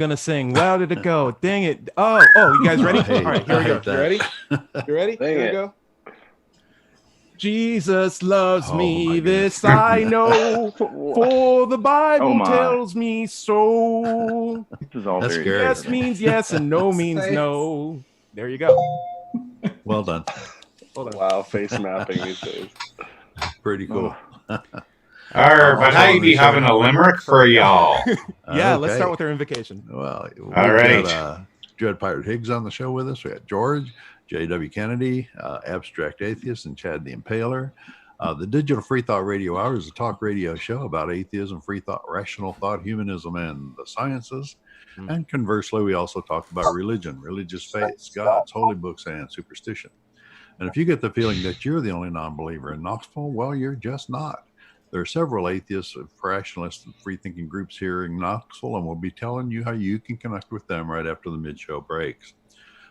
Gonna sing. Well, did it go? Dang it. Oh, you guys ready? All right, here we go. that. You ready? You ready? Here we go. Jesus loves me, this I know, for the Bible tells me so. This is all That's very scary. Yes means yes and no means no. There you go. Well done. Hold on. Wow, face mapping these days. Pretty cool. But I be having a limerick for y'all. Yeah, let's start with our invocation. Well, all right. Got, Dread Pirate Higgs on the show with us. We got George, J.W. Kennedy, Abstract Atheist, and Chad the Impaler. The Digital Free Thought Radio Hour is a talk radio show about atheism, free thought, rational thought, humanism, and the sciences. And conversely, we also talk about religion, religious faiths, gods, holy books, and superstition. And if you get the feeling that you're the only non-believer in Knoxville, well, you're just not. There are several atheists, rationalists, and free-thinking groups here in Knoxville, and we'll be telling you how you can connect with them right after the mid-show breaks.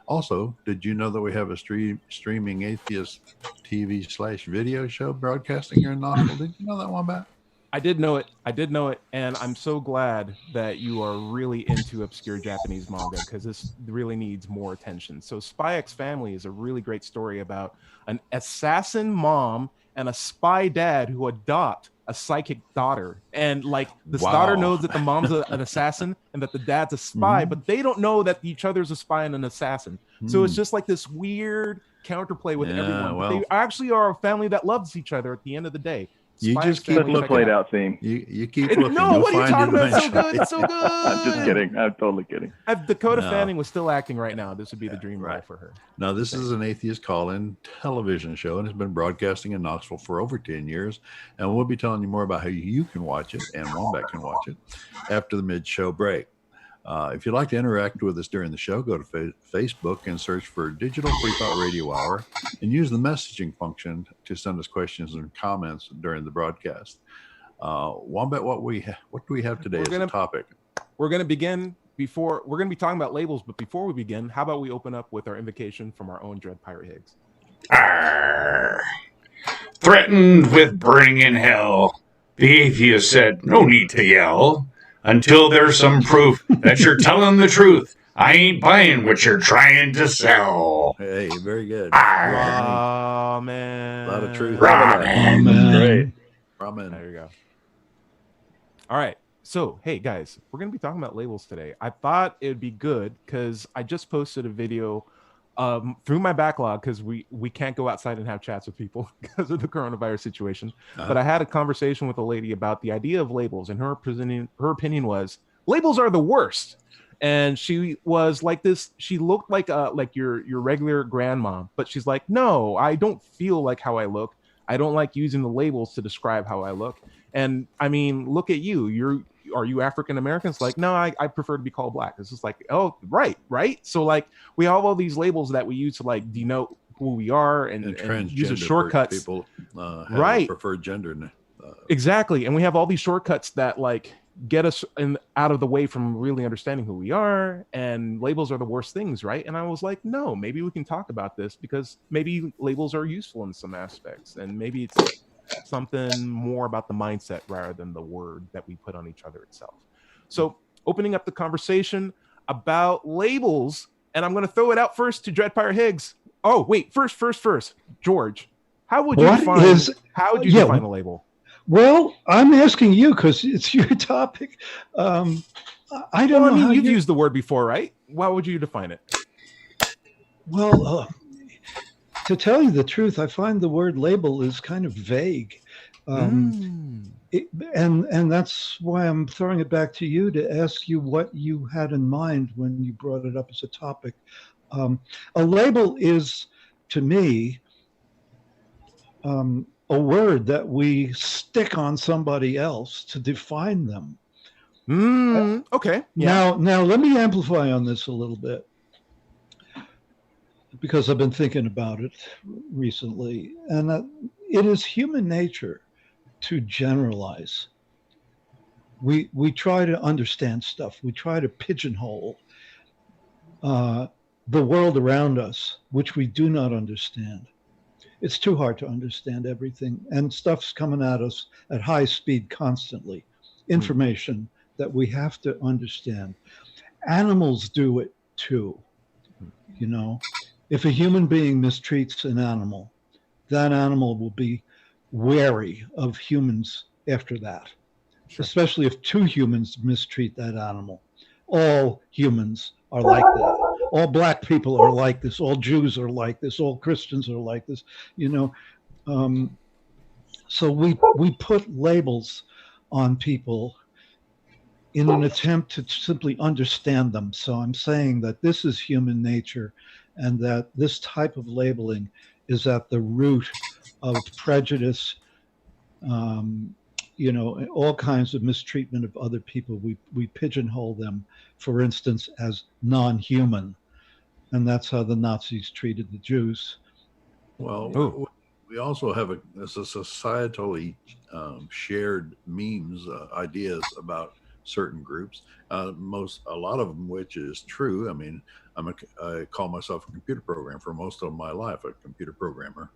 Also, did you know that we have a streaming atheist TV/video show broadcasting here in Knoxville? Did you know that one, Matt? I did know it, and I'm so glad that you are really into obscure Japanese manga, because this really needs more attention. So Spy X Family is a really great story about an assassin mom and a spy dad who adopt a psychic daughter, and like this daughter knows that the mom's an assassin and that the dad's a spy, but they don't know that each other's a spy and an assassin. So it's just like this weird counterplay with everyone. Well, they actually are a family that loves each other at the end of the day. You just keep the played out theme. You keep looking. No, what are you talking about? It's so good. It's so good. I'm just kidding. I'm totally kidding. If Dakota Fanning was still acting right now, this would be the dream role for her. Now, this is an atheist call-in television show, and it's been broadcasting in Knoxville for over 10 years. And we'll be telling you more about how you can watch it, and Wombat can watch it, after the mid-show break. If you'd like to interact with us during the show, go to Facebook and search for Digital Free Thought Radio Hour and use the messaging function to send us questions and comments during the broadcast. Wombat, what do we have today as a topic? We're going to begin we're going to be talking about labels, but before we begin, how about we open up with our invocation from our own Dread Pirate Higgs? Arr. Threatened with burning in hell, the atheist said, "No need to yell. Until there's some proof that you're telling the truth, I ain't buying what you're trying to sell." Hey, very good. Ramen. A lot of truth. Ramen. Great. Ramen. There you go. All right. So, hey, guys, we're going to be talking about labels today. I thought it would be good because I just posted a video through my backlog, because we can't go outside and have chats with people because of the coronavirus situation. But I had a conversation with a lady about the idea of labels, and her opinion was labels are the worst. And she was like this. She looked like your regular grandma, but she's like, no, I don't feel like how I look. I don't like using the labels to describe how I look. And I mean, look at you. Are you African American? It's like, no, I prefer to be called black. It's just like, oh, right. So like we have all these labels that we use to like denote who we are and use as shortcuts. People have right. preferred gender. Exactly. And we have all these shortcuts that like get us out of the way from really understanding who we are. And labels are the worst things, right? And I was like, no, maybe we can talk about this, because maybe labels are useful in some aspects, and maybe it's something more about the mindset rather than the word that we put on each other itself. So opening up the conversation about labels, and I'm going to throw it out first to Dread Pirate Higgs. Oh, wait, first, George, how would you define a label? Well, I'm asking you because it's your topic. I don't know. I mean, you've used the word before, right? How would you define it? Well, to tell you the truth, I find the word label is kind of vague. And that's why I'm throwing it back to you to ask you what you had in mind when you brought it up as a topic. A label is, to me, a word that we stick on somebody else to define them. Okay. Yeah. Now let me amplify on this a little bit, because I've been thinking about it recently, and it is human nature to generalize. We try to understand stuff. We try to pigeonhole the world around us, which we do not understand. It's too hard to understand everything, and stuff's coming at us at high speed constantly. Information that we have to understand. Animals do it too. You know, if a human being mistreats an animal, that animal will be wary of humans after that, Sure. especially if two humans mistreat that animal. All humans are like that. All black people are like this. All Jews are like this. All Christians are like this. You know, so we put labels on people in an attempt to simply understand them. So I'm saying that this is human nature, and that this type of labeling is at the root of prejudice, you know, all kinds of mistreatment of other people. We pigeonhole them, for instance, as non-human, and that's how the Nazis treated the Jews. Well, Ooh. we also have a societally shared memes, ideas about certain groups. A lot of them, which is true. I mean, I call myself a computer programmer for most of my life, a computer programmer.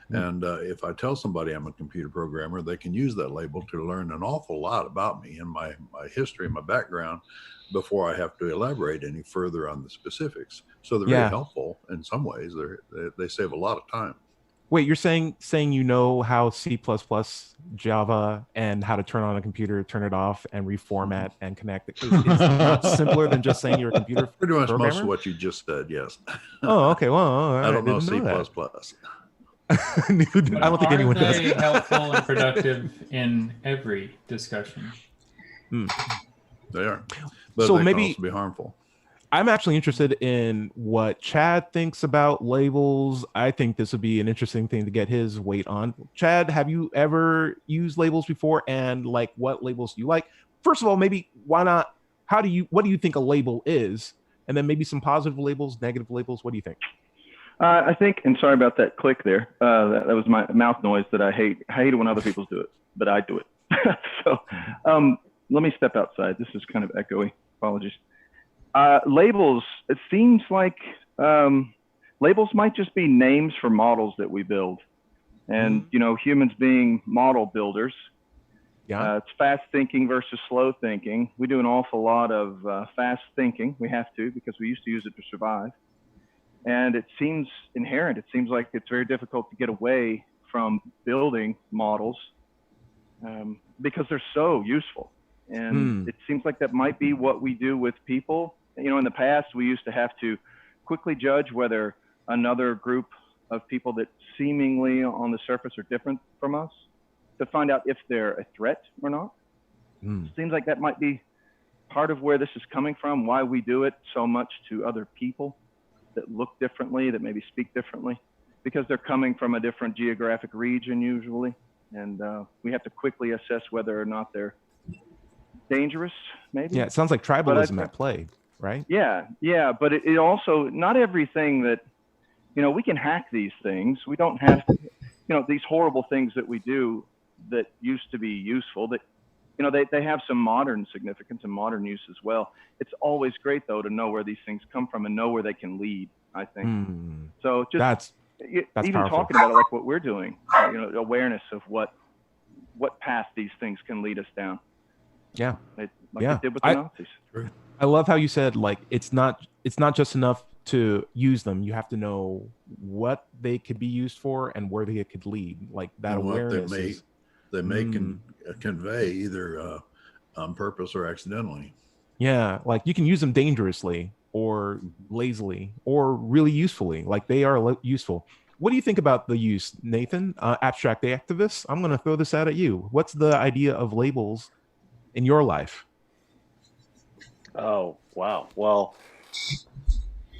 And if I tell somebody I'm a computer programmer, they can use that label to learn an awful lot about me and my history, my background, before I have to elaborate any further on the specifics. So they're very helpful in some ways. They save a lot of time. Wait, you're saying you know how C++, Java, and how to turn on a computer, turn it off, and reformat and connect it is not simpler than just saying you're a computer Pretty much programmer? most of what you just said, yes. Oh, okay. Well, I don't know didn't C++. that. I don't think anyone does. Are they helpful and productive in every discussion? They are. But So they maybe- can also be harmful. I'm actually interested in what Chad thinks about labels. I think this would be an interesting thing to get his weight on. Chad, have you ever used labels before? And like, what labels do you like? First of all, maybe why not? What do you think a label is? And then maybe some positive labels, negative labels. What do you think? I think, and sorry about that click there. That was my mouth noise that I hate. I hate it when other people do it, but I do it. So let me step outside. This is kind of echoey. Apologies. Labels, it seems like labels might just be names for models that we build. And, you know, humans being model builders, it's fast thinking versus slow thinking. We do an awful lot of fast thinking. We have to, because we used to use it to survive. And it seems inherent. It seems like it's very difficult to get away from building models because they're so useful. And it seems like that might be what we do with people. You know, in the past, we used to have to quickly judge whether another group of people that seemingly on the surface are different from us to find out if they're a threat or not. It seems like that might be part of where this is coming from, why we do it so much to other people that look differently, that maybe speak differently, because they're coming from a different geographic region usually. And we have to quickly assess whether or not they're dangerous, maybe. Yeah, it sounds like tribalism at play, right? Yeah, but it also, not everything that, you know, we can hack these things. We don't have to, you know, these horrible things that we do that used to be useful, that, you know, they have some modern significance and modern use as well. It's always great, though, to know where these things come from and know where they can lead, I think. So just that's even powerful. talking about it like what we're doing, you know, awareness of what path these things can lead us down. Yeah. Like they did with the Nazis. I love how you said, like, it's not just enough to use them. You have to know what they could be used for and where they could lead. Like that And awareness. what they may convey either on purpose or accidentally. Yeah, like you can use them dangerously or lazily or really usefully. Like they are useful. What do you think about the use, Nathan? Abstract activist. I'm going to throw this out at you. What's the idea of labels in your life? Oh, wow. Well,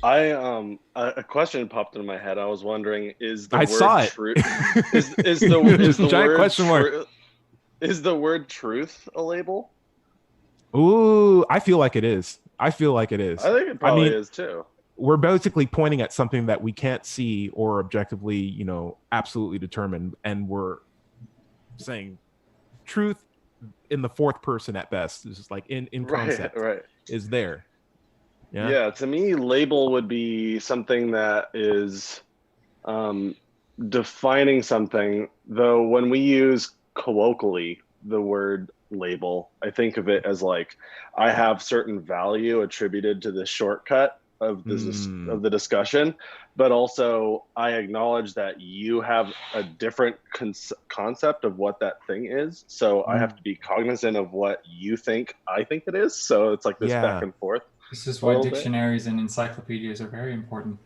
a question popped into my head. I was wondering, is the word truth? Is the giant word question mark. Is the word truth a label? Ooh, I feel like it is. I think it probably is too. We're basically pointing at something that we can't see or objectively, you know, absolutely determine, and we're saying truth in the fourth person at best. It's just like in concept, right. Is there. Yeah, to me, label would be something that is defining something, though when we use colloquially the word label. I think of it as like I have certain value attributed to the shortcut of of the discussion, but also I acknowledge that you have a different concept of what that thing is. So I have to be cognizant of what you think I think it is. So it's like this back and forth. This is why dictionaries and encyclopedias are very important.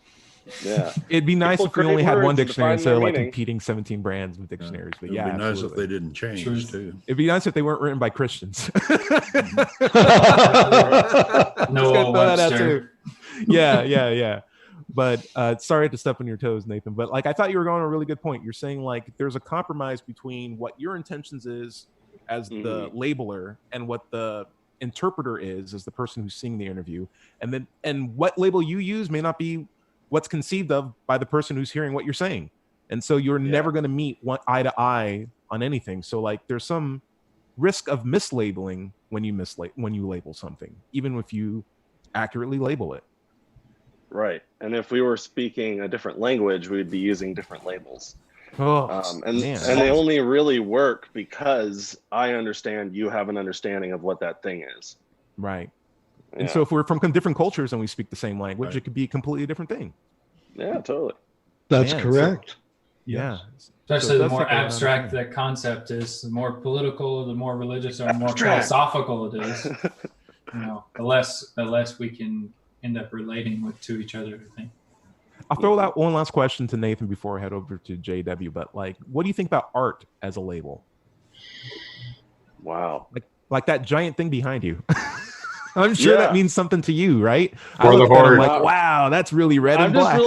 Yeah, it'd be nice if we only had one dictionary instead of like competing 17 brands with dictionaries. But it'd be nice if they didn't change too. It'd be nice if they weren't written by Christians. No, Webster. Yeah. But sorry to step on your toes, Nathan. But like I thought you were going on a really good point. You're saying like there's a compromise between what your intentions is as the labeler and what the interpreter is as the person who's seeing the interview, and what label you use may not be what's conceived of by the person who's hearing what you're saying. And so you're never going to meet eye to eye on anything. So like there's some risk of mislabeling when you label something, even if you accurately label it. Right. And if we were speaking a different language, we'd be using different labels. And they only really work because I understand you have an understanding of what that thing is. Right. And so if we're from different cultures and we speak the same language, it could be a completely different thing. Yeah, totally. That's correct. So, yeah. Especially the more abstract the concept is, the more political, the more religious, or more philosophical it is. The less we can end up relating to each other, I think. I'll throw out one last question to Nathan before I head over to JW. But like, what do you think about art as a label? Wow. Like that giant thing behind you. I'm sure that means something to you, right? I'm like, wow, that's really red and black. I'm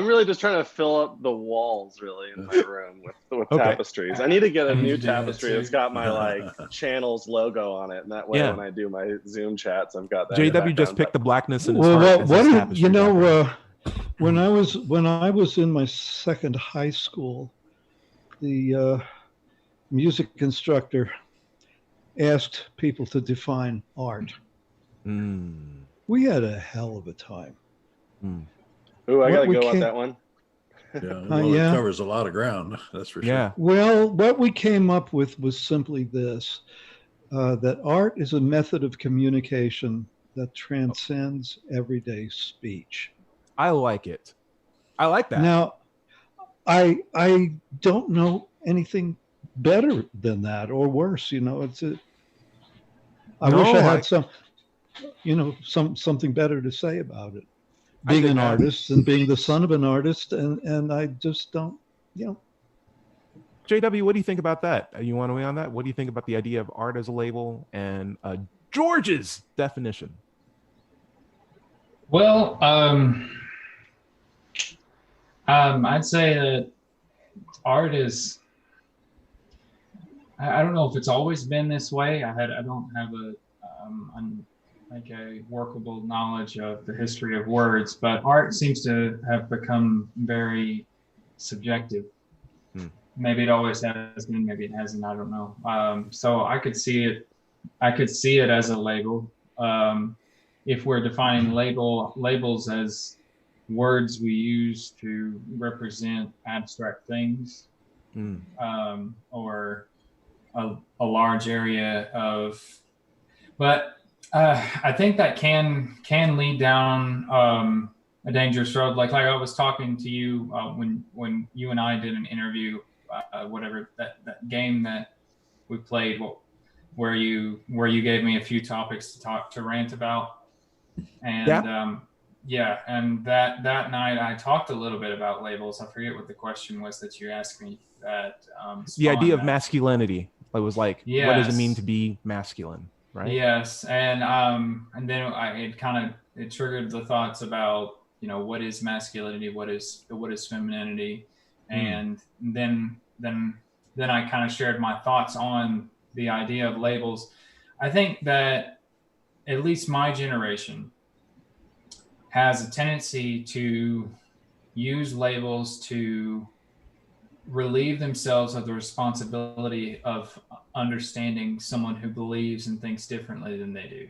really just trying to fill up the walls really in my room with tapestries. I need to get a new tapestry that's got my like channels logo on it, and that way when I do my Zoom chats, I've got that. JW just picked the blackness in his heart. When I was in my second high school, the music instructor asked people to define art. We had a hell of a time. Ooh, I gotta go on that one. It covers a lot of ground, that's for sure. Well, what we came up with was simply this, that art is a method of communication that transcends everyday speech. I like it. I like that. Now, I don't know anything better than that or worse. I wish I had something better to say about it. Being an artist and being the son of an artist, and I just don't, JW, what do you think about that? You want to weigh on that? What do you think about the idea of art as a label and George's definition? Well, I'd say that art is, I don't know if it's always been this way. I don't have a workable knowledge of the history of words, but art seems to have become very subjective. Maybe it always has been, maybe it hasn't, I don't know. So I could see it as a label. If we're defining labels as words we use to represent abstract things, or a large area of, but I think that can lead down a dangerous road. Like I was talking to you when you and I did an interview, whatever that game that we played, where you gave me a few topics to rant about, and and that night I talked a little bit about labels. I forget what the question was that you asked me. The idea of masculinity. It was like, what does it mean to be masculine? Right. Yes, and then it triggered the thoughts about what is masculinity, what is femininity, and then I kind of shared my thoughts on the idea of labels. I think that at least my generation has a tendency to use labels to relieve themselves of the responsibility of understanding someone who believes and thinks differently than they do.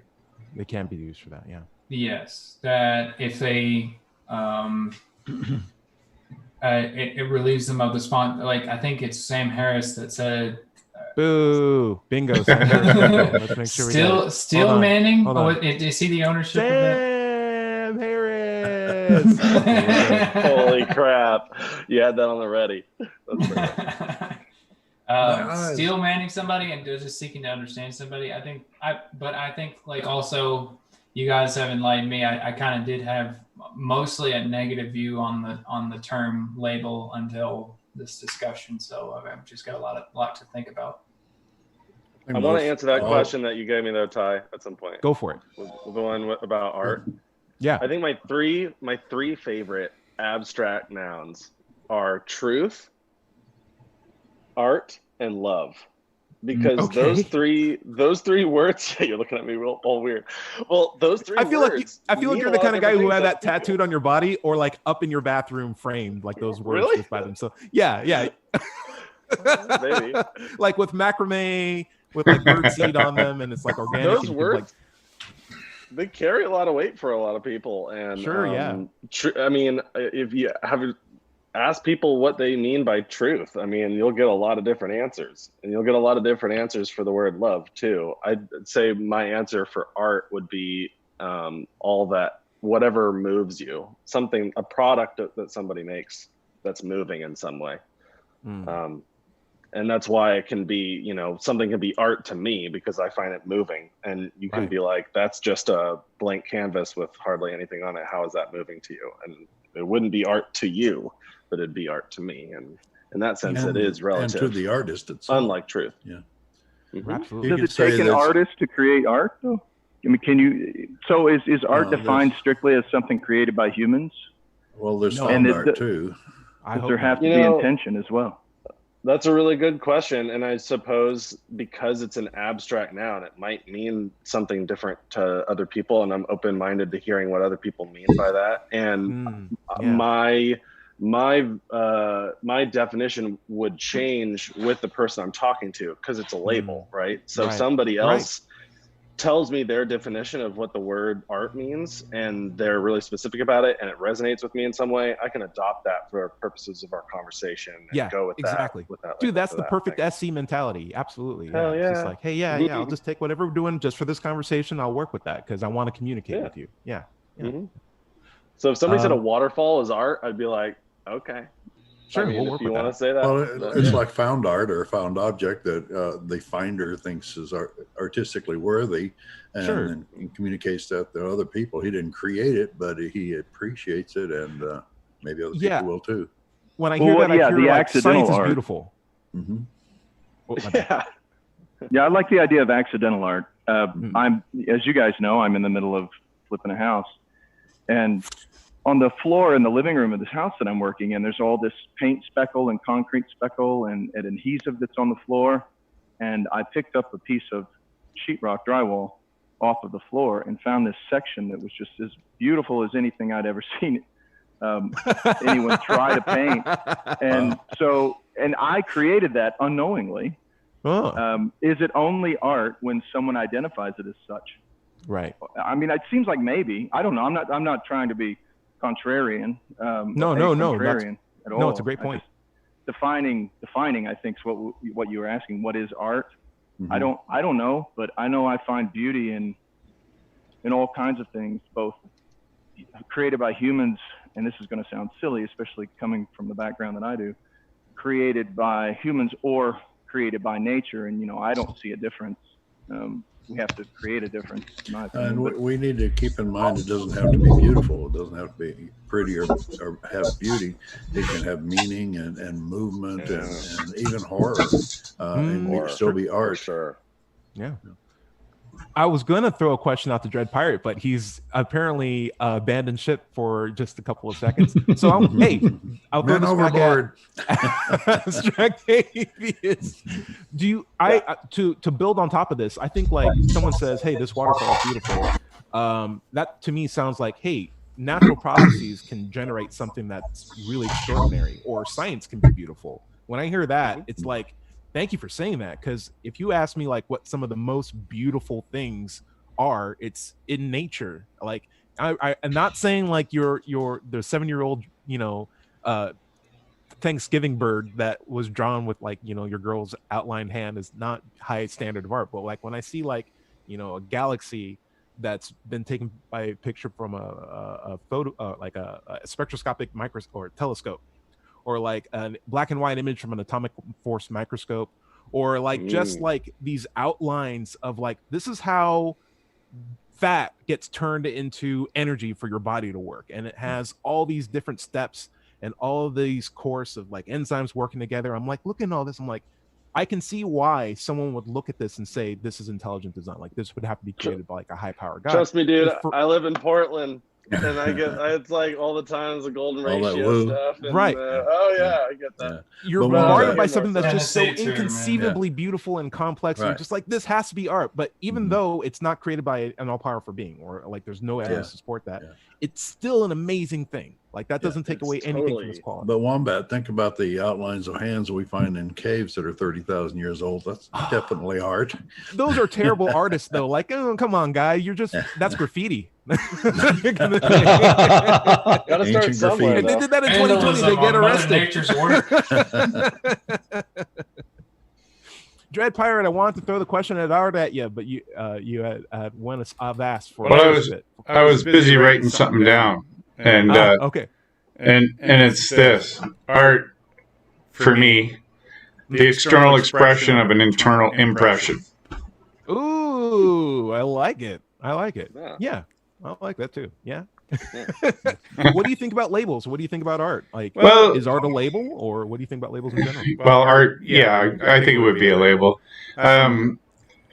They can be used for that, yeah. Yes, that if they, it relieves them of the like I think it's Sam Harris that said, Boo. Bingo. Let's make sure we got it. Still Manning. Hold on. Is he the ownership of that? Sam Harris. Holy crap! You had that on the ready. Still manning somebody and just seeking to understand somebody. I think like also you guys have enlightened me. I kind of did have mostly a negative view on the term label until this discussion. So I've just got a lot to think about. I want to answer that question that you gave me though, Ty, at some point. Go for it. The one about art. Yeah. I think my three favorite abstract nouns are truth, art, and love. Because those three words, you're looking at me all weird. Well, those three words. I feel like you're the kind of guy who had that tattooed on your body or like up in your bathroom framed, like those words just by themselves. Yeah. Maybe. Like with macrame, with like birdseed on them, and it's like organic. Those words, they carry a lot of weight for a lot of people. And I mean, if you have ask people what they mean by truth, I mean, you'll get a lot of different answers, and you'll get a lot of different answers for the word love too. I'd say my answer for art would be all that, whatever moves you, a product that somebody makes that's moving in some way. And that's why it can be, something can be art to me because I find it moving, and you can be like, that's just a blank canvas with hardly anything on it. How is that moving to you? And it wouldn't be art to you, but it'd be art to me. And in that sense, it is relative. And to the artist itself. Unlike truth. Yeah. Absolutely. Does it take an artist to create art though? I mean, so is art defined strictly as something created by humans? Well, there's found art too. Does there have to be intention as well? That's a really good question. And I suppose because it's an abstract noun, it might mean something different to other people. And I'm open-minded to hearing what other people mean by that. And my definition would change with the person I'm talking to because it's a label, right? So if somebody else tells me their definition of what the word art means and they're really specific about it and it resonates with me in some way, I can adopt that for purposes of our conversation and go with that. With that Dude, that's the perfect SC mentality. Absolutely. Hell yeah. It's just like, hey, I'll just take whatever we're doing just for this conversation. I'll work with that because I want to communicate with you. Yeah. So if somebody said a waterfall is art, I'd be like, okay. Sure, I mean, we'll work if you with want to say that. Well, it's like found art or found object that the finder thinks is artistically worthy and communicates that to other people. He didn't create it, but he appreciates it, and maybe other people will too. When I hear that, I hear like science is beautiful. Yeah, I like the idea of accidental art. I'm, as you guys know, I'm in the middle of flipping a house, and on the floor in the living room of this house that I'm working in, there's all this paint speckle and concrete speckle and adhesive that's on the floor. And I picked up a piece of sheetrock drywall off of the floor and found this section that was just as beautiful as anything I'd ever seen anyone try to paint. And I created that unknowingly. Is it only art when someone identifies it as such? Right. I mean, it seems like maybe. I don't know. I'm not trying to be contrarian. No. Contrarian at all. No, it's a great point. Defining, I think is what you were asking. What is art? I don't know, but I know I find beauty in all kinds of things, both created by humans, and this is going to sound silly, especially coming from the background that I do, created by humans or created by nature. And I don't see a difference. We have to create a difference, in my opinion. And we need to keep in mind it doesn't have to be beautiful. It doesn't have to be pretty or have beauty. It can have meaning and movement and even horror. And it can still be art. Sure. Yeah. I was going to throw a question out to Dread Pirate, but he's apparently abandoned ship for just a couple of seconds. So, I'll throw this overboard. Abstract Atheist. Do you? To build on top of this, I think like someone says, "Hey, this waterfall is beautiful." That to me sounds like, "Hey, natural processes can generate something that's really extraordinary," or science can be beautiful. When I hear that, it's like, thank you for saying that, because if you ask me like what some of the most beautiful things are, it's in nature. Like I'm not saying like you're the 7-year-old Thanksgiving bird that was drawn with like, your girl's outlined hand is not high standard of art. But like when I see like, a galaxy that's been taken by a picture from a photo, like a spectroscopic microscope or telescope, or like a black and white image from an atomic force microscope, or like just like these outlines of like, this is how fat gets turned into energy for your body to work. And it has all these different steps and all of these course of like enzymes working together. I'm like, looking at all this, I'm like, I can see why someone would look at this and say this is intelligent design. Like this would have to be created by like a high power guy. Trust me, dude. I live in Portland, and it's like all the times the golden ratio stuff. And, right. I get that. Yeah. You're bombarded by something that's just so inconceivably beautiful and complex. Right. And just like, this has to be art. But even though it's not created by an all-powerful being, or like there's no evidence to support that, it's still an amazing thing. Like that doesn't take away anything from its quality. But Wombat, think about the outlines of hands that we find in caves that are 30,000 years old. That's definitely art. Those are terrible artists, though. Like, oh, come on, guy, that's graffiti. Gotta start somewhere. They did that in 2020. They get arrested. Nature's work. Dread Pirate, I wanted to throw the question at art at you, but you had one I've asked for. Well, I was busy writing something down, and okay, and it's this: art for me, the external expression of an internal impression. Ooh, I like it. Yeah, I like that too. Yeah. What do you think about labels? What do you think about art? Like, is art a label, or what do you think about labels in general? Well, art, I think it would be a label.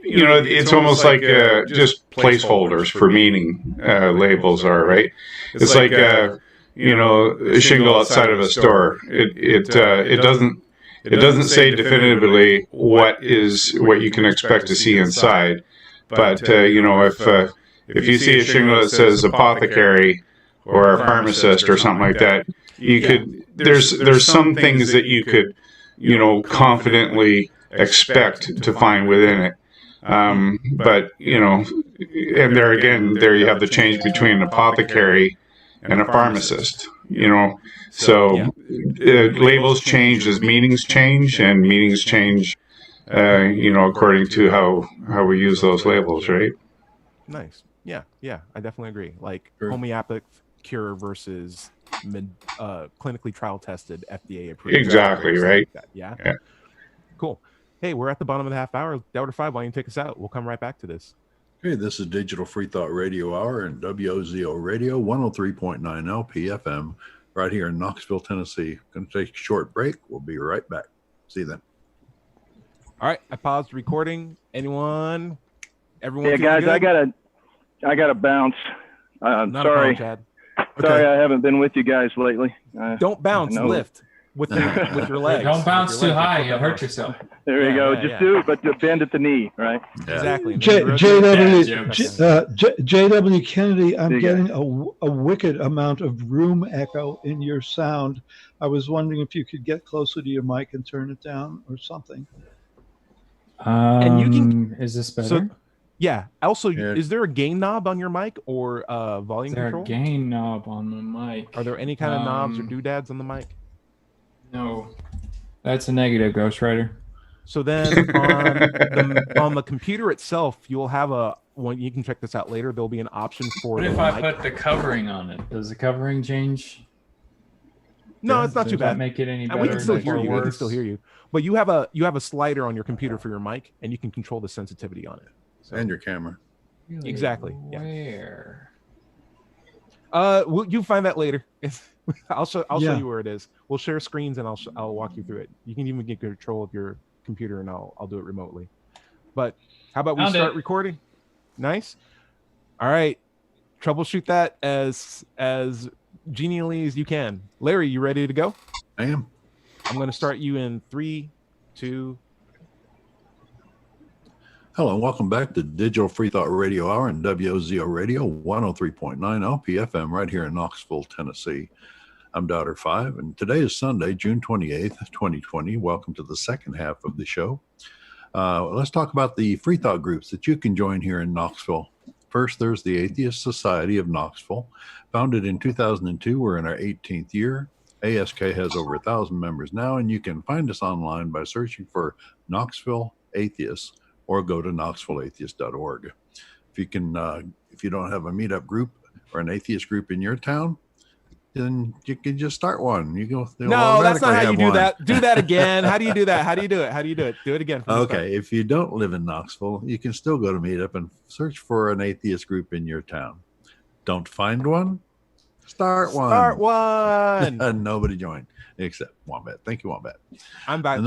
It's almost like just placeholders for meaning. Labels are, right. It's like a shingle outside of a store. It doesn't say definitively what you can expect to see inside, but if you see a shingle that says apothecary or a pharmacist or something like that, there's some things that you could, confidently expect to find within it. But and there you have the change between an apothecary and a pharmacist, So labels change as meanings change, and meanings change, according to how we use those labels, right? Nice. Yeah, I definitely agree. Like homeopathic cure versus clinically trial tested, FDA approved. Exactly, right? Like yeah. Cool. Hey, we're at the bottom of the half hour. Doubter 5, why don't you take us out? We'll come right back to this. Okay, this is Digital Free Thought Radio Hour and WOZO Radio, 103.9 LPFM, right here in Knoxville, Tennessee. Going to take a short break. We'll be right back. See you then. All right, I paused recording. Everyone? Yeah, guys, good? I gotta bounce. Not sorry. a problem, Chad. Sorry, I haven't been with you guys lately. Don't bounce, lift with your legs. Don't bounce too high, you'll hurt yourself. There you go. Just do it, but bend at the knee, right? Yeah. Exactly. JW Kennedy, I'm getting a wicked amount of room echo in your sound. I was wondering if you could get closer to your mic and turn it down or something. And you can. Is this better? So, yeah. Also, is there a gain knob on your mic or volume control? Is there a gain knob on my mic? Are there any kind of knobs or doodads on the mic? No. That's a negative, Ghost Rider. So then on the computer itself, you'll have you can check this out later. There'll be an option for what if I put the covering on it? Does the covering change? No, it's not too bad. Does that make it any better? We can still hear you. We can still hear you. But you have a slider on your computer for your mic, and you can control the sensitivity on it. So. And your camera. Really? Exactly. Where? Yeah. You find that later. I'll show you where it is. We'll share screens, and I'll walk you through it. You can even get control of your computer, and I'll do it remotely. But how about we start recording? Nice. All right. Troubleshoot that as genially as you can. Larry, you ready to go? I am. I'm going to start you in 3, 2. Hello, and welcome back to Digital Free Thought Radio Hour and WOZO Radio, 103.9 LPFM, right here in Knoxville, Tennessee. I'm Doubter 5, and today is Sunday, June 28th, 2020. Welcome to the second half of the show. Let's talk about the free thought groups that you can join here in Knoxville. First, there's the Atheist Society of Knoxville. Founded in 2002, we're in our 18th year. ASK has over 1,000 members now, and you can find us online by searching for Knoxville Atheists or go to knoxvilleatheist.org. If you don't have a meetup group or an atheist group in your town, then you can just start one. No, that's not how you do that. Do that again. How do you do that? How do you do it? How do you do it? Do it again. Okay. If you don't live in Knoxville, you can still go to Meetup and search for an atheist group in your town. Don't find one? Start one. Start one. And nobody joined except Wombat. Thank you, Wombat. I'm back.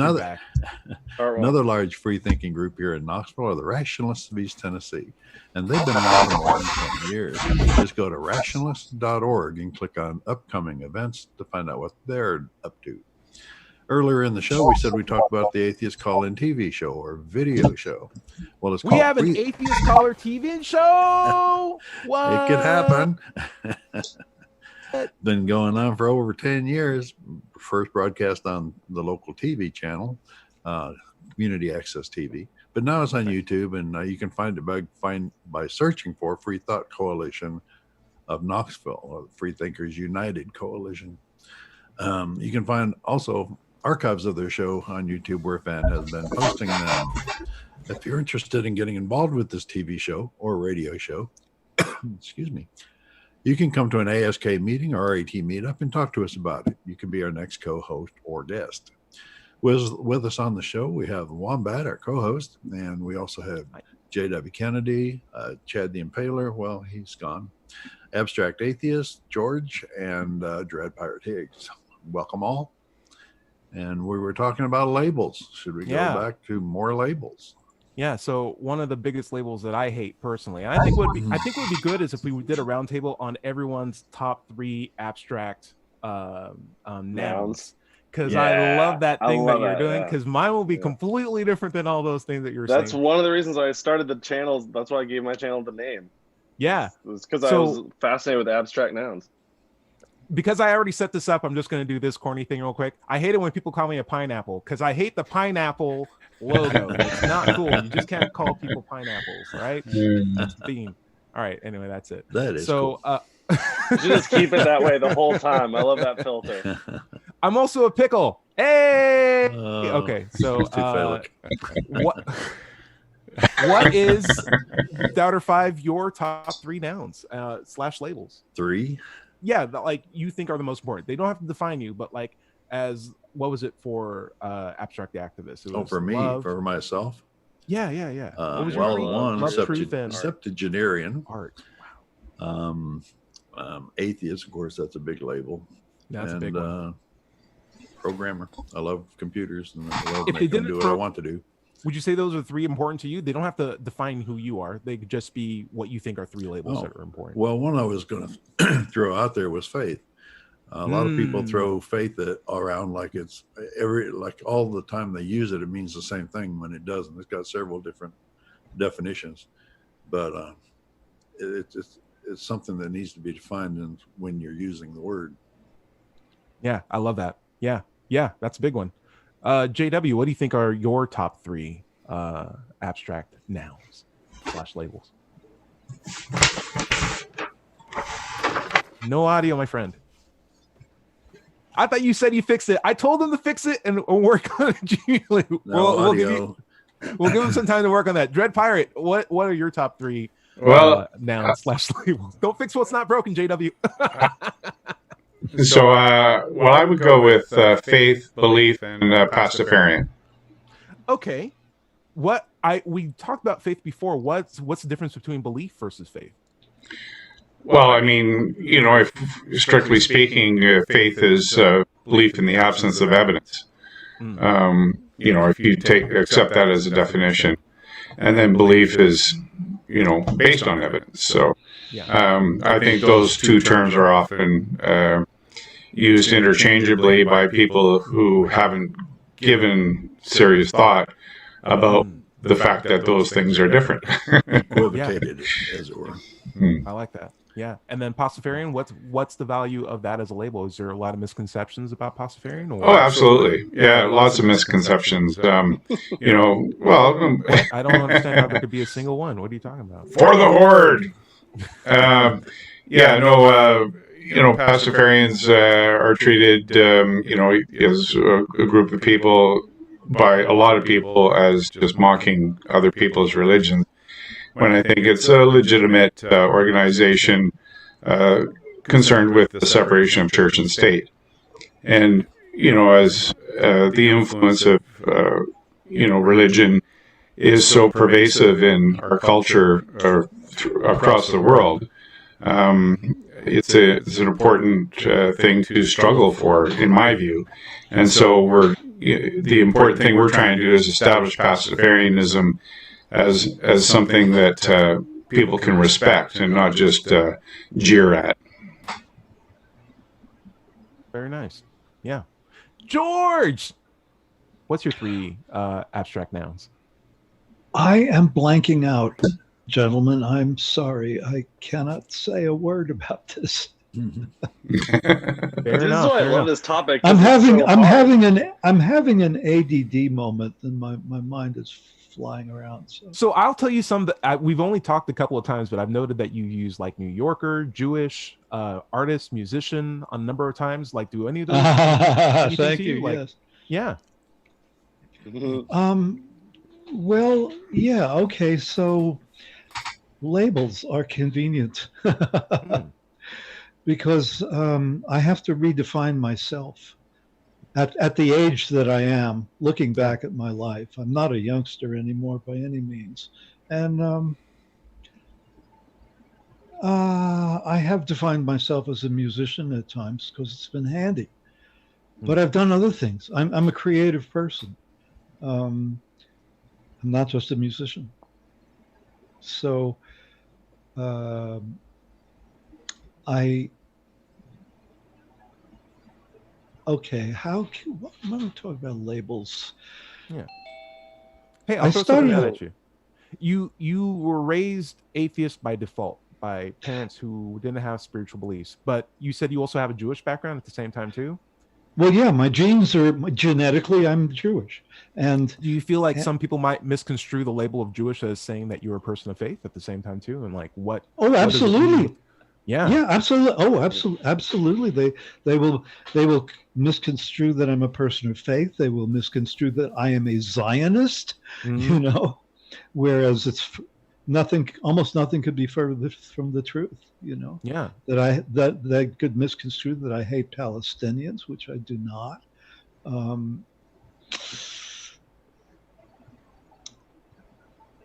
Another large free-thinking group here in Knoxville are the Rationalists of East Tennessee, and they've been around for more than 20 years. Just go to rationalist.org and click on upcoming events to find out what they're up to. Earlier in the show, we said we talked about the Atheist Call-In TV show or video show. Well, it's called we have an Atheist Caller TV show. What? It could happen. Been going on for over 10 years. First broadcast on the local TV channel, Community Access TV. But now it's on YouTube, and you can find it by searching for Free Thought Coalition of Knoxville, or Free Thinkers United Coalition. You can find also archives of their show on YouTube where a fan has been posting them. If you're interested in getting involved with this TV show or radio show, excuse me, you can come to an ASK meeting or RAT meetup and talk to us about it. You can be our next co-host or guest. With us on the show, we have Wombat, our co-host, and we also have J.W. Kennedy, Chad the Impaler, well, he's gone, Abstract Atheist, George, and Dread Pirate Higgs. Welcome all. And we were talking about labels. Should we go back to more labels? Yeah, so one of the biggest labels that I hate personally, and I think would be good is if we did a roundtable on everyone's top 3 abstract nouns. Because I love that thing that you're doing. Because mine will be completely different than all those things that you're saying. That's one of the reasons why I started the channel. That's why I gave my channel the name. Yeah, it's because I was fascinated with abstract nouns. Because I already set this up, I'm just going to do this corny thing real quick. I hate it when people call me a pineapple because I hate the pineapple logo. It's not cool. You just can't call people pineapples, right? That's the theme. All right. Anyway, that's it. That is so. Cool. You just keep it that way the whole time. I love that filter. I'm also a pickle. Hey. Okay. So what is Doubter 5 your top 3 nouns / labels? 3. Yeah, that like you think are the most important. They don't have to define you, but like as what was it for Abstract the Activist? It was for me, love. For myself. Yeah. One septuagenarian art. Wow. Atheist, of course, that's a big label. That's a big one. Programmer. I love computers and I love making them do what I want to do. Would you say those are 3 important to you? They don't have to define who you are. They could just be what you think are 3 labels that are important. Well, one I was going to throw out there was faith. A lot of people throw faith around like it's all the time they use it, it means the same thing when it doesn't. It's got several different definitions, but it's something that needs to be defined when you're using the word. Yeah, I love that. Yeah, that's a big one. JW, what do you think are your top 3 abstract nouns / labels? No audio, my friend. I thought you said you fixed it. I told him to fix it and work on it. We'll give him some time to work on that. Dread Pirate, what are your top 3 nouns / labels? Don't fix what's not broken, JW. So, I would go with faith, belief, and Pastafarian. Okay. We talked about faith before. What's the difference between belief versus faith? Well, I mean, if strictly speaking, faith is belief in the absence of evidence. If you accept that as a definition, and then belief is, based on evidence. So, I think those 2 terms are often used interchangeably by people who haven't given serious thought about the fact that those things are different. Equivocated, as it were. I like that. Yeah. And then Pastafarian, what's the value of that as a label? Is there a lot of misconceptions about Pastafarian? Oh, absolutely. Yeah, lots of misconceptions. I don't understand how there could be a single one. What are you talking about? For the Horde. pastafarians are treated, as a group of people by a lot of people as just mocking other people's religion, when I think it's a legitimate organization concerned with the separation of church and state. And, as the influence of, religion is so pervasive in our culture across the world, it's an important thing to struggle for, in my view. And so the important thing we're trying to do is establish pastafarianism as something that people can respect and not just jeer at. Very nice. Yeah. George, what's your 3 abstract nouns? I am blanking out, gentlemen. I'm sorry. I cannot say a word about this. This is why I love this topic. I'm having an ADD moment, and my mind is flying around. So I'll tell you some that we've only talked a couple of times, but I've noted that you use like New Yorker, Jewish, artist, musician a number of times. Like, do any of those? Thank you. Like, yes. Yeah. Well, yeah. Okay. So labels are convenient because I have to redefine myself. At the age that I am, looking back at my life, I'm not a youngster anymore by any means. And I have defined myself as a musician at times because it's been handy. But I've done other things. I'm a creative person. I'm not just a musician. So okay, I'm going to talk about labels. Yeah. Hey, I'll throw something out at you. You were raised atheist by default by parents who didn't have spiritual beliefs, but you said you also have a Jewish background at the same time too? Well, yeah, my genes are genetically, I'm Jewish. And do you feel like some people might misconstrue the label of Jewish as saying that you're a person of faith at the same time too? And like what? Oh, absolutely. Yeah, absolutely. Oh, absolutely. They will misconstrue that I'm a person of faith. They will misconstrue that I am a Zionist. Whereas it's almost nothing could be further from the truth. Yeah. That could misconstrue that I hate Palestinians, which I do not.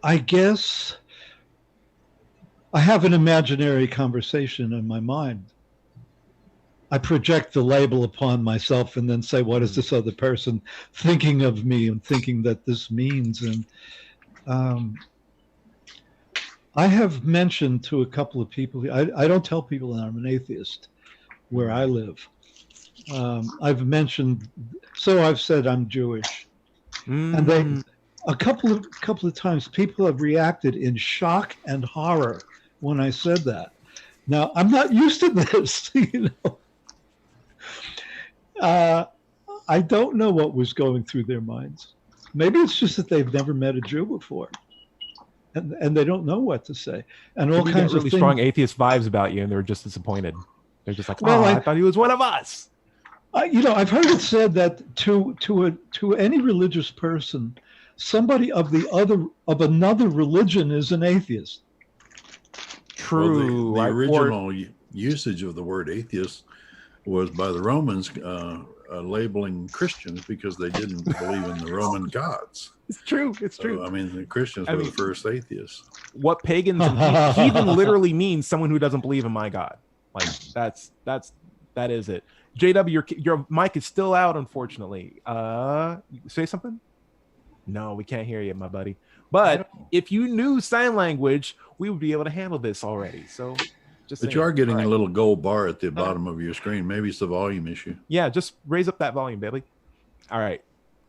I guess I have an imaginary conversation in my mind. I project the label upon myself and then say, what is this other person thinking of me and thinking that this means? And I have mentioned to a couple of people, I don't tell people that I'm an atheist where I live. I've said I'm Jewish. And a couple of times people have reacted in shock and horror when I said that. Now, I'm not used to this, I don't know what was going through their minds. Maybe it's just that they've never met a Jew before. And they don't know what to say. And all kinds of really strong atheist vibes about you, and they're just disappointed. They're just like, I thought he was one of us. I've heard it said that to any religious person, somebody of another religion is an atheist. True. Well, the original usage of the word atheist was by the Romans labeling Christians because they didn't believe in the Roman gods. It's true. It's true. So, the Christians were the first atheists. What pagans and heathen literally means someone who doesn't believe in my God. Like that is it. JW, your mic is still out, unfortunately. Say something? No, we can't hear you, my buddy. But if you knew sign language, we would be able to handle this already. So But you are getting a little gold bar at the bottom of your screen. Maybe it's the volume issue. Yeah, just raise up that volume, baby. All right.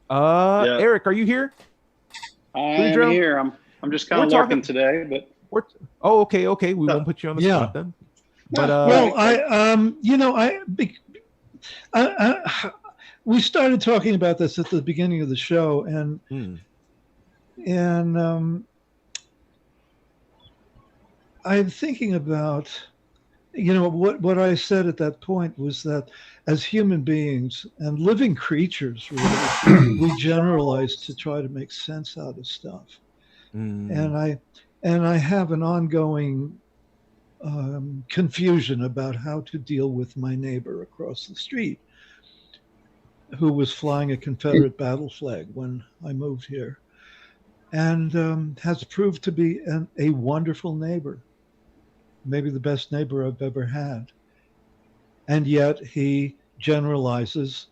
Eric, are you here? I'm here. I'm just kind of working today, but okay. We won't put you on the spot then. But we started talking about this at the beginning of the show, and I'm thinking about you know, what I said at that point was that as human beings and living creatures, really, we generalize to try to make sense out of stuff. And I have an ongoing confusion about how to deal with my neighbor across the street, who was flying a Confederate battle flag when I moved here, and has proved to be a wonderful neighbor, maybe the best neighbor I've ever had. And yet he generalizes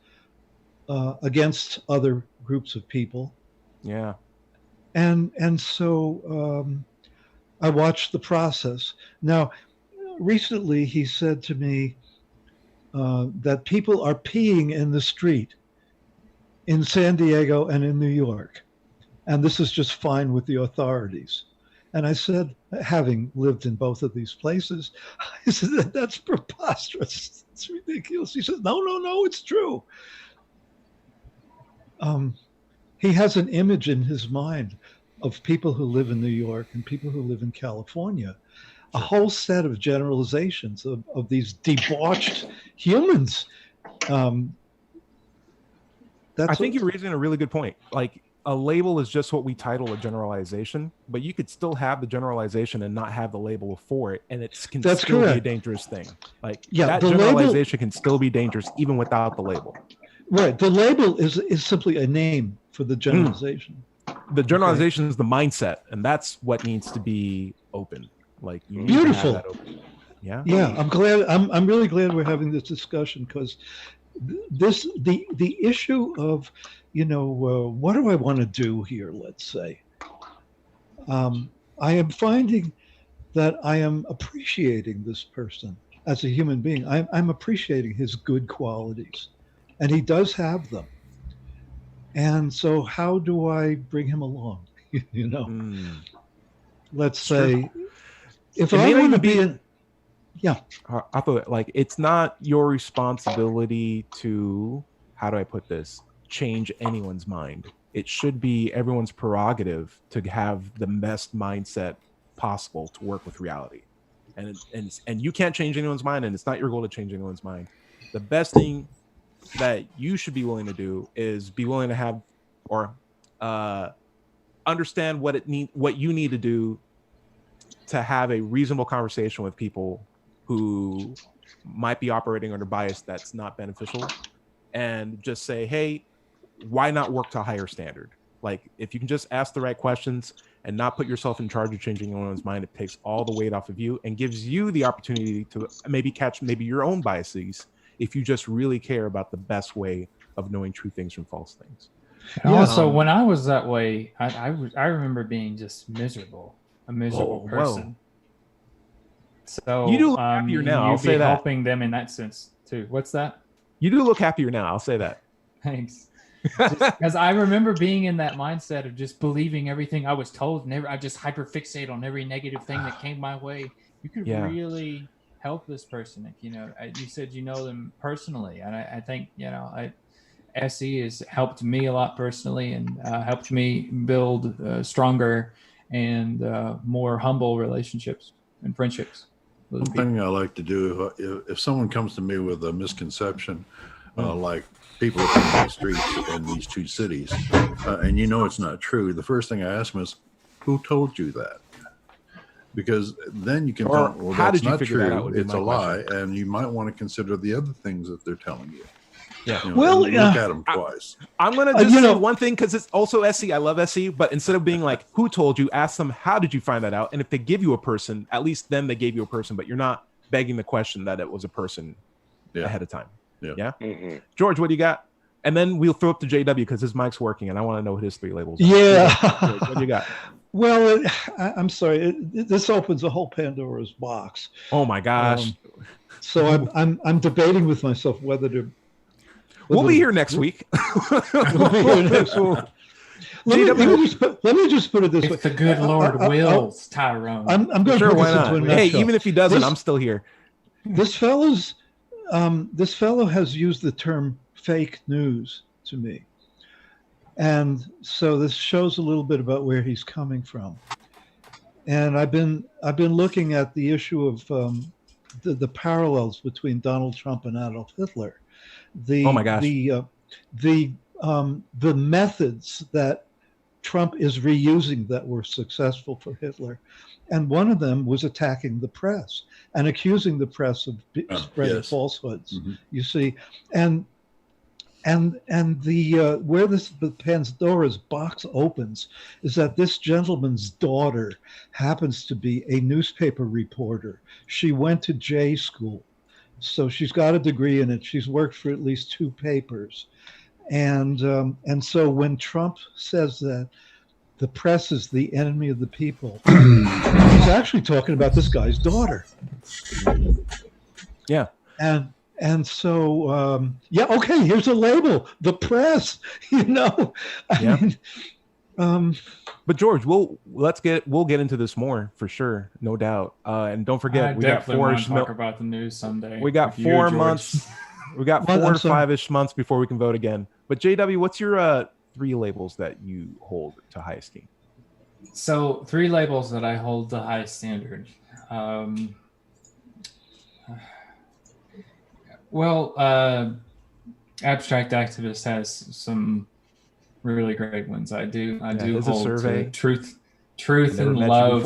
against other groups of people. Yeah. And so I watched the process. Now, recently he said to me that people are peeing in the street in San Diego and in New York, and this is just fine with the authorities. And I said, having lived in both of these places, I said, that's preposterous. It's ridiculous. He said, no, it's true. He has an image in his mind of people who live in New York and people who live in California, a whole set of generalizations of these debauched humans. I think you're raising a really good point. Like, a label is just what we title a generalization, but you could still have the generalization and not have the label for it, and it can still be a dangerous thing. Like, that generalization can still be dangerous even without the label. Right. The label is simply a name for the generalization. The generalization is the mindset, and that's what needs to be open. Like, you need beautiful. To have that open. Yeah. Yeah. I'm glad. I'm really glad we're having this discussion, because the issue of, you know, what do I want to do here? Let's say, I am finding that I am appreciating this person as a human being. I'm appreciating his good qualities, and he does have them. And so how do I bring him along? You know, let's say, if I want to be in, I thought, like, it's not your responsibility to, how do I put this, change anyone's mind. It should be everyone's prerogative to have the best mindset possible to work with reality. And you can't change anyone's mind, and it's not your goal to change anyone's mind. The best thing that you should be willing to do is be willing to have, or understand what you need to do to have a reasonable conversation with people who might be operating under bias that's not beneficial, and just say, hey, why not work to a higher standard? Like, if you can just ask the right questions and not put yourself in charge of changing anyone's mind, it takes all the weight off of you and gives you the opportunity to maybe catch your own biases, if you just really care about the best way of knowing true things from false things. And also, when I was that way, I remember being just miserable, a miserable person. So you do look happier now. I'll say that. Helping them in that sense too. What's that? You do look happier now. I'll say that. Thanks. Because I remember being in that mindset of just believing everything I was told. I just hyperfixate on every negative thing that came my way. You could really help this person if you know. You said you know them personally, and I think, you know, SE has helped me a lot personally, and helped me build stronger and more humble relationships and friendships. One thing I like to do, if someone comes to me with a misconception, like people in the streets in these two cities, and you know it's not true, the first thing I ask them is, who told you that? Because then you can tell, well, that's not true, it's a lie, and you might want to consider the other things that they're telling you. Yeah. You know, look at them twice. I'm going to just say one thing, because it's also SE. I love SE, but instead of being like, who told you, ask them, how did you find that out? And if they give you a person, at least then they gave you a person, but you're not begging the question that it was a person ahead of time. Yeah. Mm-hmm. George, what do you got? And then we'll throw up to JW, because his mic's working and I want to know what his 3 labels are. Yeah. George, what do you got? Well, I'm sorry. This opens a whole Pandora's box. Oh my gosh. So I'm debating with myself whether to. We'll be here next week. Let me just put it this way. If the good Lord wills, Tyrone. I'm going to put this into a nutshell. Hey, even if he doesn't, I'm still here. This fellow has used the term fake news to me. And so this shows a little bit about where he's coming from. And I've been looking at the issue of the parallels between Donald Trump and Adolf Hitler. Oh my gosh. The methods that Trump is reusing that were successful for Hitler, and one of them was attacking the press and accusing the press of spreading falsehoods. Mm-hmm. You see, and the where the Pandora's box opens is that this gentleman's daughter happens to be a newspaper reporter. She went to J school, so she's got a degree in it. She's worked for at least 2 papers, and so when Trump says that the press is the enemy of the people, he's actually talking about this guy's daughter. Yeah. And so, okay, here's a label, the press, I mean, but George, we'll get into this more for sure, no doubt. And don't forget, we definitely want to talk about the news someday. We got 4 months. We got 4 to 5-ish months before we can vote again. But JW, what's your 3 labels that you hold to high esteem? So 3 labels that I hold to high standard. Abstract Activist has some really great ones. I do hold to truth and love,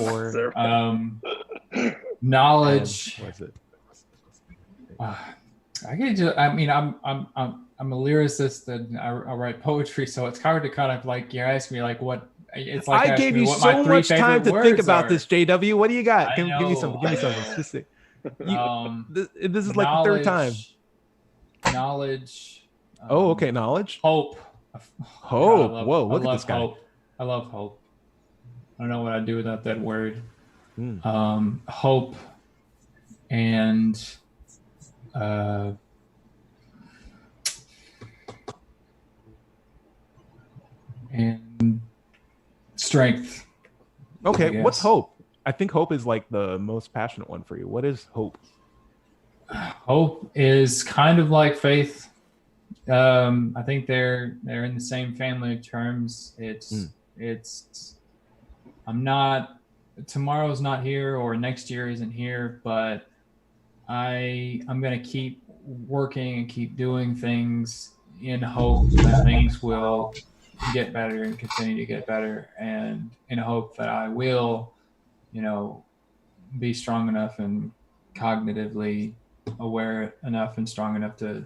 knowledge. I'm a lyricist and I write poetry, so it's hard to kind of like you ask me like what it's like. I gave you so much time to think about this, JW. What do you got? Give me something. Give me something. This is like the 3rd time. Knowledge. Okay, knowledge. Hope. Whoa, look at this guy. Hope. I love hope. I don't know what I'd do without that word. Hope and strength. Okay, what's hope? I think hope is like the most passionate one for you. What is hope? Hope is kind of like faith. I think they're in the same family of terms. Tomorrow's not here or next year isn't here, but I'm going to keep working and keep doing things in hope that things will get better and continue to get better, and in hope that I will, be strong enough and cognitively aware enough and strong enough to,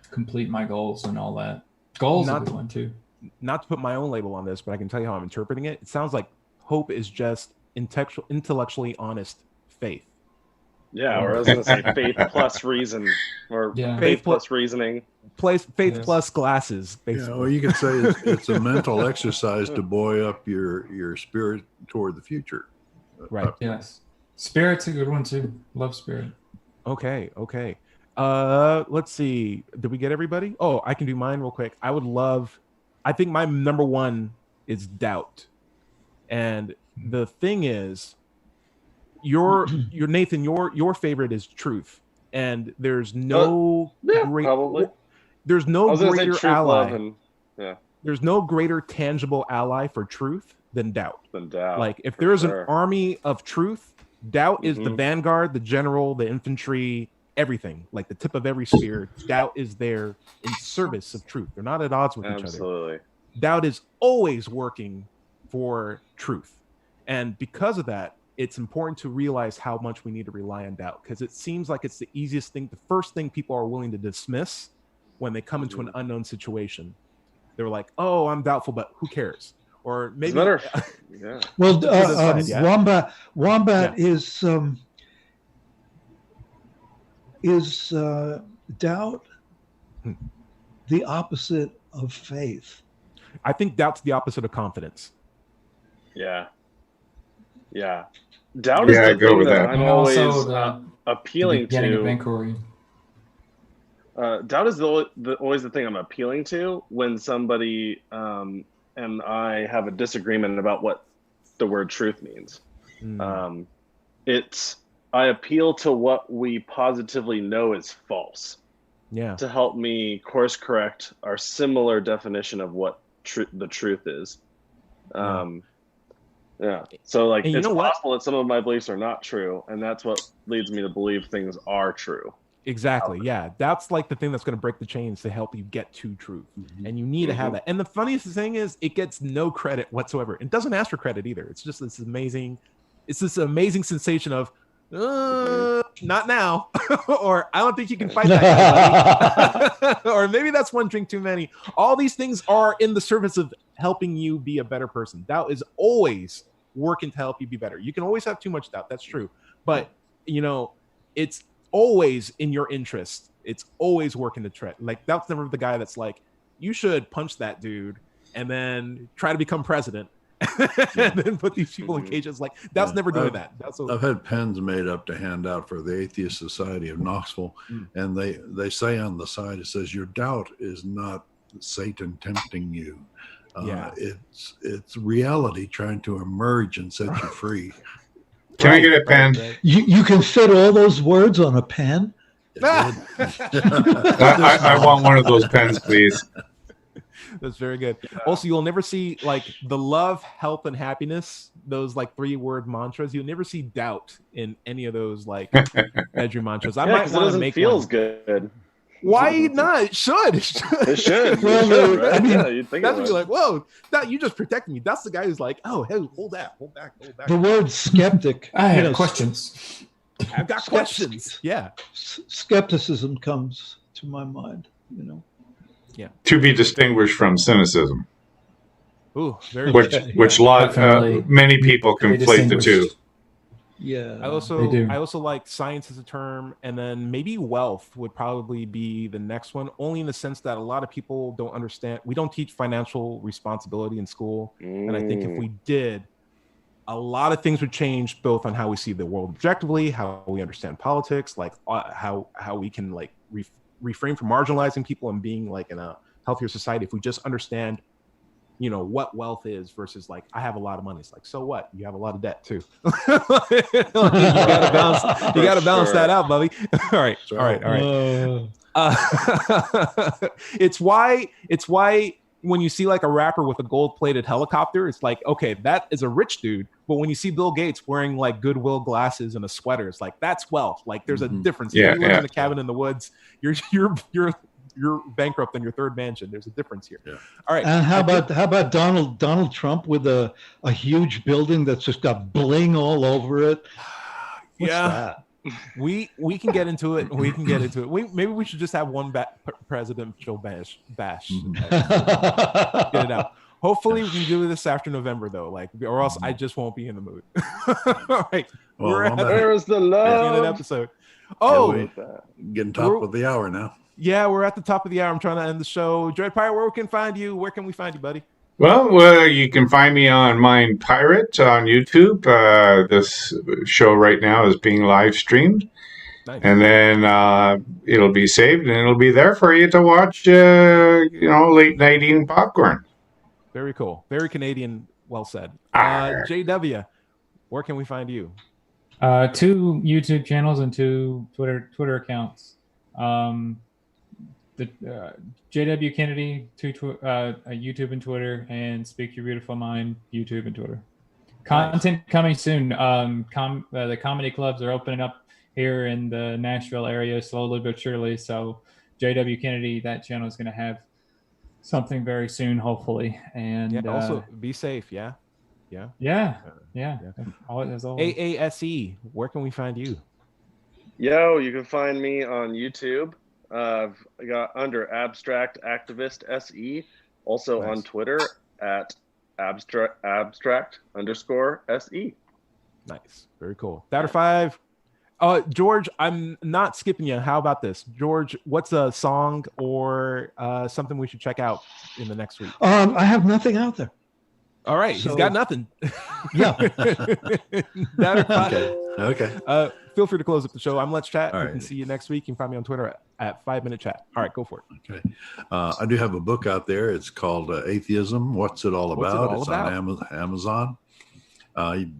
complete my goals and all that. Goals are a good one too. Not to put my own label on this, but I can tell you how I'm interpreting it. It sounds like hope is just intellectually honest faith. Yeah, or I was going to say faith plus reason, or faith plus reasoning. Faith plus glasses, basically. Or you could say it's a mental exercise to buoy up your spirit toward the future. Right. Yes. Spirit's a good one too. Love spirit. Okay. Let's see. Did we get everybody? Oh, I can do mine real quick. I think my number 1 is doubt. And the thing is, your Nathan, your favorite is truth. And there's no there's no greater ally. There's no greater tangible ally for truth than doubt. Like if there's an army of truth, doubt is the vanguard, the general, the infantry, everything. Like the tip of every spear, doubt is there in service of truth. They're not at odds with each other. Doubt is always working for truth. And because of that, it's important to realize how much we need to rely on doubt, because it seems like it's the easiest thing, the first thing people are willing to dismiss when they come into an unknown situation. They're like, oh, I'm doubtful, but who cares? Or maybe Well, Wombat is doubt the opposite of faith? I think doubt's the opposite of confidence. Yeah. Doubt is the thing that I'm always appealing to. Doubt is always the thing I'm appealing to when somebody and I have a disagreement about what the word truth means. I appeal to what we positively know is false. Yeah. To help me course correct our similar definition of what the truth is. Yeah. So like, And it's possible that some of my beliefs are not true, and that's what leads me to believe things are true. Exactly. Yeah. That's like the thing that's going to break the chains to help you get to truth. And you need to have that. And the funniest thing is it gets no credit whatsoever. It doesn't ask for credit either. It's just this amazing sensation of not now. Or I don't think you can fight that guy, buddy. Or maybe that's one drink too many. All these things are in the service of helping you be a better person. Doubt is always working to help you be better. You can always have too much doubt. That's true. But it's always in your interest. It's always working to tread. Like, that's never the guy that's like, you should punch that dude and then try to become president and then put these people in cages. Like, that's never doing that. I've had pens made up to hand out for the Atheist Society of Knoxville, and they say on the side, it says, your doubt is not Satan tempting you. It's reality trying to emerge and set you free. Can I get a pen? You can fit all those words on a pen? I want one of those pens, please. That's very good. Also, you'll never see like the love, health, and happiness, those like 3-word mantras. You'll never see doubt in any of those like bedroom mantras. I might want to make feels good. Why not? It should. It should. Right? I mean, you'd think that's what you're like, whoa, you just protected me. That's the guy who's like, oh, hey, hold back. The word skeptic. I have questions. I've got questions. Yeah. Skepticism comes to my mind, Yeah. To be distinguished from cynicism. Ooh, very which many people conflate the two. Yeah. I also like science as a term, and then maybe wealth would probably be the next one, only in the sense that a lot of people don't understand. We don't teach financial responsibility in school. And I think if we did, a lot of things would change, both on how we see the world objectively, how we understand politics, like how we can like refrain from marginalizing people and being like in a healthier society. If we just understand what wealth is versus like, I have a lot of money. It's like, so what? You have a lot of debt too. You gotta balance that out, buddy. All right. It's why when you see like a rapper with a gold-plated helicopter, it's like, okay, that is a rich dude. But when you see Bill Gates wearing like Goodwill glasses and a sweater, it's like, that's wealth. Like, there's a difference. If you live in a cabin in the woods, you're bankrupt in your third mansion. There's a difference here. Yeah. All right. And how about Donald Trump with a huge building that's just got bling all over it? What's that? We can get into it. Maybe we should just have one presidential bash. Get it out. Hopefully we can do this after November though, or else I just won't be in the mood. All right. Where's the love? In an episode. Oh, getting top of the hour now. Yeah, we're at the top of the hour. I'm trying to end the show. Dread Pirate, where can we find you? Where can we find you, buddy? Well, you can find me on Mind Pirate on YouTube. This show right now is being live streamed. Nice. And then it'll be saved and it'll be there for you to watch, late night eating popcorn. Very cool. Very Canadian. Well said. JW, where can we find you? 2 YouTube channels and 2 Twitter accounts. The JW Kennedy, YouTube and Twitter, and Speak Your Beautiful Mind, YouTube and Twitter. Content coming soon. The comedy clubs are opening up here in the Nashville area slowly but surely. So JW Kennedy, that channel is going to have something very soon, hopefully. And also be safe. Yeah. AASE, where can we find you? Yo, you can find me on YouTube. I got under Abstract Activist SE, also on Twitter at abstract_SE. Nice, very cool. Dowder 5. George, I'm not skipping you. How about this, George? What's a song or something we should check out in the next week? I have nothing out there. All right, he's got nothing. Yeah. Dowder 5. Okay. Feel free to close up the show. I'm Let's Chat. All We right. can see you next week. You can find me on Twitter at 5 Minute Chat. All right, go for it. Okay. I do have a book out there. It's called Atheism. What's it all about? It's on Amazon.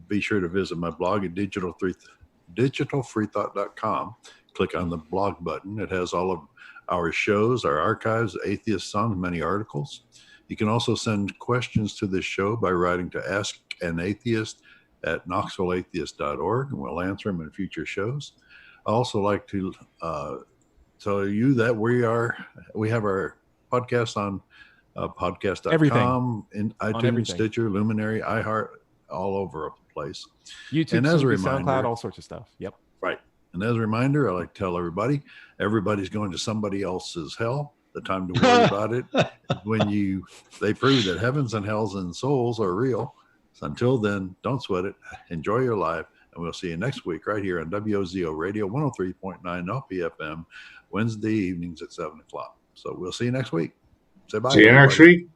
Be sure to visit my blog at digitalfreethought.com. Click on the blog button. It has all of our shows, our archives, atheist songs, many articles. You can also send questions to this show by writing to an atheist at knoxvilleatheist.org, and we'll answer them in future shows. I also like to tell you that we have our podcast on podcast.com, in iTunes, Stitcher, Luminary, iHeart, all over the place. YouTube, and as a reminder, SoundCloud, all sorts of stuff. Yep. Right. And as a reminder, I like to tell everybody's going to somebody else's hell. The time to worry about it is when they prove that heavens and hells and souls are real. So until then, don't sweat it. Enjoy your life. And we'll see you next week right here on WOZO Radio 103.9 LPFM, Wednesday evenings at 7 o'clock. So we'll see you next week. Say bye. See you next week.